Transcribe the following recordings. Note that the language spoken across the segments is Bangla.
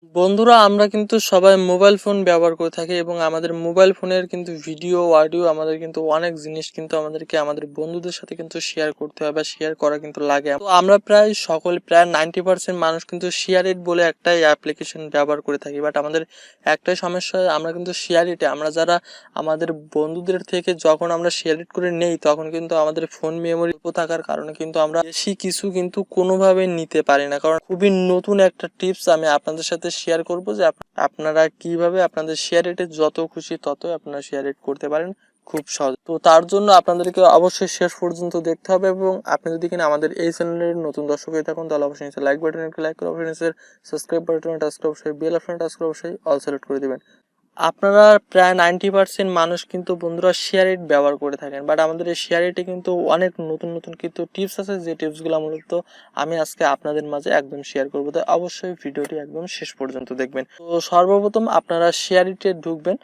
বন্ধুরা আমরা কিন্তু সবাই মোবাইল ফোন ব্যবহার করে থাকি এবং আমাদের মোবাইল ফোনের কিন্তু ভিডিও অডিও আমাদের কিন্তু অনেক জিনিস কিন্তু আমাদেরকে আমাদের বন্ধুদের সাথে কিন্তু শেয়ার করতে হয় বা শেয়ার করা কিন্তু লাগে। তো আমরা প্রায় 90% মানুষ কিন্তু শেয়ারিট বলে একটা অ্যাপ্লিকেশন ব্যবহার করে থাকি। বাট আমাদের একটাই সমস্যা, আমরা কিন্তু শেয়ারিটে আমরা যারা আমাদের বন্ধুদের থেকে যখন আমরা শেয়ারিট করে নেই তখন কিন্তু আমাদের ফোন মেমোরি থাকার কারণে কিন্তু আমরা বেশি কিছু কিন্তু কোনোভাবে নিতে পারি না। কারণ খুবই নতুন একটা টিপস আমি আপনাদের সাথে শেয়ার করব যে আপনারা কিভাবে আপনাদের শেয়ার রেটে যত খুশি তত আপনারা শেয়ার রেট করতে পারেন খুব সহজ। তো তার জন্য আপনাদেরকে অবশ্যই শেষ পর্যন্ত দেখতে হবে এবং আপনি যদি কিনা আমাদের এই চ্যানেলের নতুন দর্শক হয়ে থাকুন তাহলে অবশ্যই নিচে লাইক বাটনে লাইক করে অবশ্যই সাবস্ক্রাইব বাটনে টাচ করে অবশ্যই বেল আইকনে টাচ করে অবশ্যই অল সিলেক্ট করে দিবেন। আপনারা প্রায় 90% মানুষ কিন্তু বন্ধুরা শেয়ারিট ব্যবহার করে থাকেন, বাট আমাদের এই শেয়ারিটে কিন্তু অনেক নতুন নতুন কিন্তু টিপস আছে, যে টিপসগুলো মূলত আমি আজকে আপনাদের মাঝে একদম শেয়ার করবো। তো অবশ্যই ভিডিওটি একদম শেষ পর্যন্ত দেখবেন। তো সর্বপ্রথম আপনারা শেয়ারিটে ঢুকবেন।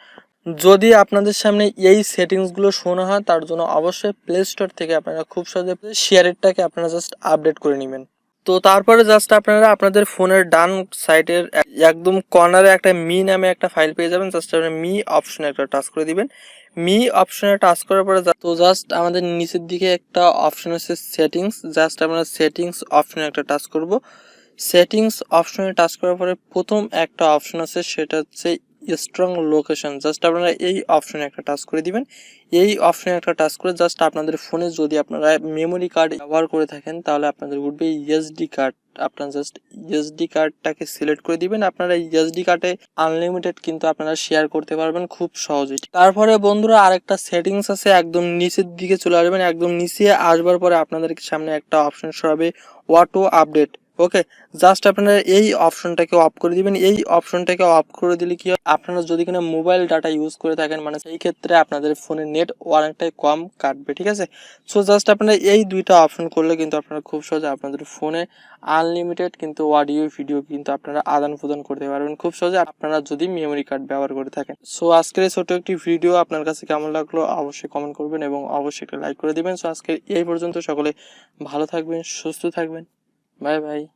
যদি আপনাদের সামনে এই সেটিংসগুলো শোনা হয় তার জন্য অবশ্যই প্লে স্টোর থেকে আপনারা খুব সহজে শেয়ারিটটাকে আপনারা জাস্ট আপডেট করে নেবেন। তো তারপরে জাস্ট আপনারা আপনাদের ফোনের ডান সাইডের একদম কর্নারে একটা মি নামে একটা ফাইল পেয়ে যাবেন। জাস্ট আপনারা মি অপশনে একটা টাচ করে দিবেন। মি অপশনে টাচ করার পরে তো জাস্ট আমাদের নিচের দিকে একটা অপশন আছে সেটিংস, জাস্ট আমরা সেটিংস অপশনে একটা টাচ করব। সেটিংস অপশনে টাচ করার পরে প্রথম একটা অপশন আছে, সেটা হচ্ছে স্ট্রং লোকেশন। জাস্ট আপনারা এই অপশনে একটা টাচ করে দিবেন। এই অপশনে একটা টাচ করে জাস্ট আপনাদের ফোনে যদি আপনারা মেমোরি কার্ড ব্যবহার করে থাকেন তাহলে আপনাদের উঠবে এসডি কার্ড। আপনারা জাস্ট এসডি কার্ডটাকে সিলেক্ট করে দিবেন। আপনারা এসডি কার্ডে আনলিমিটেড কিন্তু আপনারা শেয়ার করতে পারবেন খুব সহজেই। তারপরে বন্ধুরা আরেকটা সেটিংস আছে, একদম নিচের দিকে চলে আসবেন। একদম নিচে আসবার পরে আপনাদের সামনে একটা অপশন শো হবে অটো আপডেট। ওকে, জাস্ট আপনারা এই অপশনটাকে অফ করে দিবেন। এই অপশনটাকে অফ করে দিলে কি হয়, আপনারা যদি কিনা মোবাইল ডাটা ইউজ করে থাকেন মানে সেই ক্ষেত্রে আপনাদের ফোনের নেট অনেকটাই কম কাটবে, ঠিক আছে। সো জাস্ট আপনারা এই দুইটা অপশন করলে কিন্তু আপনারা খুব সহজে আপনাদের ফোনে আনলিমিটেড কিন্তু অডিও ভিডিও কিন্তু আপনারা আদান প্রদান করতে পারবেন খুব সহজে, আপনারা যদি মেমোরি কার্ড ব্যবহার করে থাকেন। সো আজকের এই ছোট একটি ভিডিও আপনার কাছে কেমন লাগলো অবশ্যই কমেন্ট করবেন এবং অবশ্যই একটা লাইক করে দিবেন। সো আজকে এই পর্যন্ত, সকলে ভালো থাকবেন, সুস্থ থাকবেন, বাই বাই।